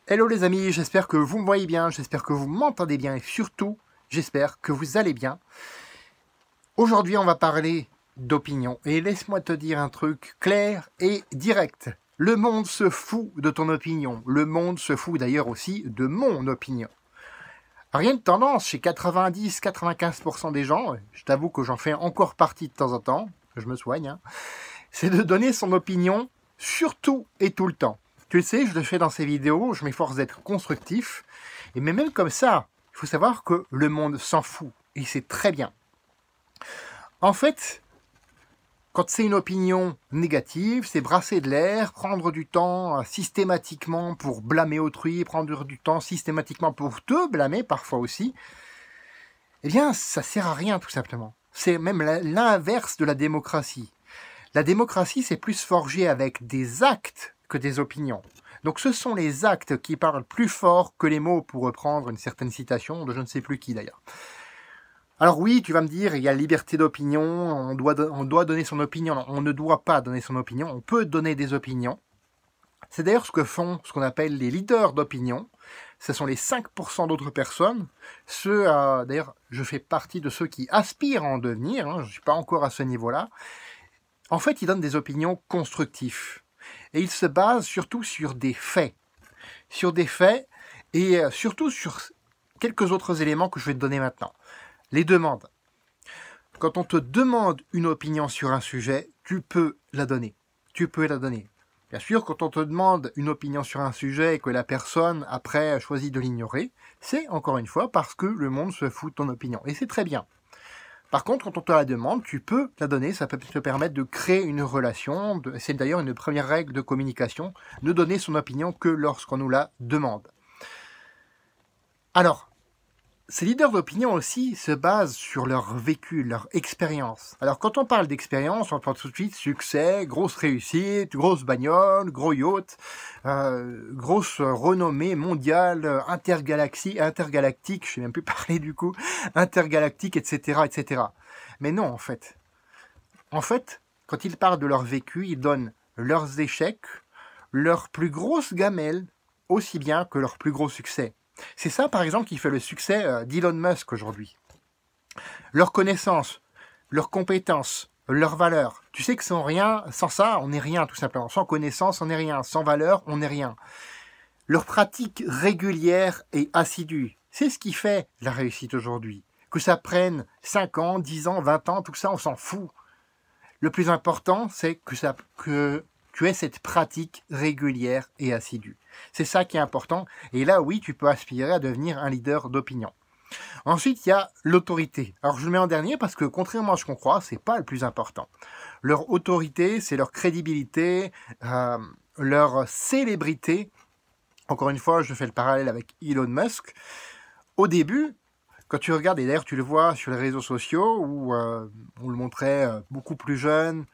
Hello les amis, j'espère que vous me voyez bien, j'espère que vous m'entendez bien et surtout, j'espère que vous allez bien. Aujourd'hui, on va parler d'opinion et laisse-moi te dire un truc clair et direct. Le monde se fout de ton opinion, le monde se fout d'ailleurs aussi de mon opinion. Rien de tendance chez 90-95% des gens, je t'avoue que j'en fais encore partie de temps en temps, je me soigne, c'est de donner son opinion surtout et tout le temps. Tu le sais, je le fais dans ces vidéos, je m'efforce d'être constructif, mais même comme ça, il faut savoir que le monde s'en fout, et c'est très bien. En fait, quand c'est une opinion négative, c'est brasser de l'air, prendre du temps systématiquement pour blâmer autrui, prendre du temps systématiquement pour te blâmer parfois aussi, eh bien, ça sert à rien tout simplement. C'est même l'inverse de la démocratie. La démocratie, c'est plus forgé avec des actes que des opinions. Donc ce sont les actes qui parlent plus fort que les mots, pour reprendre une certaine citation de je ne sais plus qui d'ailleurs. Alors oui, tu vas me dire, il y a liberté d'opinion, on doit donner son opinion. Non, on ne doit pas donner son opinion, on peut donner des opinions. C'est d'ailleurs ce que font ce qu'on appelle les leaders d'opinion. Ce sont les 5% d'autres personnes. D'ailleurs, je fais partie de ceux qui aspirent à en devenir, je ne suis pas encore à ce niveau-là. En fait, ils donnent des opinions constructives. Et ils se basent surtout sur des faits. Sur des faits et surtout sur quelques autres éléments que je vais te donner maintenant. Les demandes. Quand on te demande une opinion sur un sujet, tu peux la donner. Tu peux la donner. Bien sûr, quand on te demande une opinion sur un sujet et que la personne, après, choisit de l'ignorer, c'est, encore une fois, parce que le monde se fout de ton opinion. Et c'est très bien. Par contre, quand on te la demande, tu peux la donner, ça peut te permettre de créer une relation. C'est d'ailleurs une première règle de communication, ne donner son opinion que lorsqu'on nous la demande. Alors, ces leaders d'opinion aussi se basent sur leur vécu, leur expérience. Alors quand on parle d'expérience, on pense tout de suite succès, grosse réussite, grosse bagnole, gros yacht, grosse renommée mondiale, intergalactique, je sais même plus parler du coup, intergalactique, etc., etc. Mais non, en fait. En fait, quand ils parlent de leur vécu, ils donnent leurs échecs, leurs plus grosses gamelles, aussi bien que leurs plus gros succès. C'est ça, par exemple, qui fait le succès d'Elon Musk aujourd'hui. Leurs connaissances, leurs compétences, leurs valeurs. Tu sais que sans rien, sans ça, on n'est rien, tout simplement. Sans connaissance, on n'est rien. Sans valeur, on n'est rien. Leur pratique régulière et assidue. C'est ce qui fait la réussite aujourd'hui. Que ça prenne 5 ans, 10 ans, 20 ans, tout ça, on s'en fout. Le plus important, c'est que tu aies cette pratique régulière et assidue. C'est ça qui est important. Et là, oui, tu peux aspirer à devenir un leader d'opinion. Ensuite, il y a l'autorité. Alors, je le mets en dernier parce que, contrairement à ce qu'on croit, c'est pas le plus important. Leur autorité, c'est leur crédibilité, leur célébrité. Encore une fois, je fais le parallèle avec Elon Musk. Au début, quand tu regardes, et d'ailleurs tu le vois sur les réseaux sociaux, où on le montrait beaucoup plus jeune,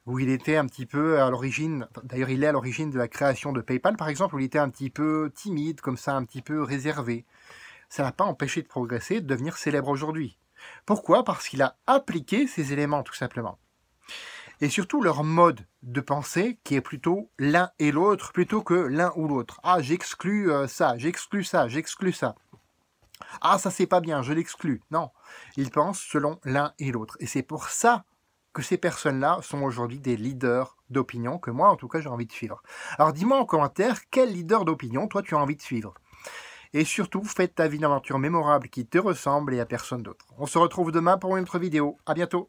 où il était un petit peu à l'origine, d'ailleurs il est à l'origine de la création de PayPal par exemple, où il était un petit peu timide, comme ça, un petit peu réservé. Ça n'a pas empêché de progresser, de devenir célèbre aujourd'hui. Pourquoi? Parce qu'il a appliqué ces éléments, tout simplement. Et surtout leur mode de pensée, qui est plutôt l'un et l'autre, plutôt que l'un ou l'autre. Ah, j'exclus ça, j'exclus ça, j'exclus ça. Ah, ça c'est pas bien, je l'exclus. Non, ils pensent selon l'un et l'autre. Et c'est pour ça que ces personnes-là sont aujourd'hui des leaders d'opinion, que moi, en tout cas, j'ai envie de suivre. Alors, dis-moi en commentaire, quel leader d'opinion, toi, tu as envie de suivre? Et surtout, fais ta vie d'aventure mémorable qui te ressemble et à personne d'autre. On se retrouve demain pour une autre vidéo. À bientôt!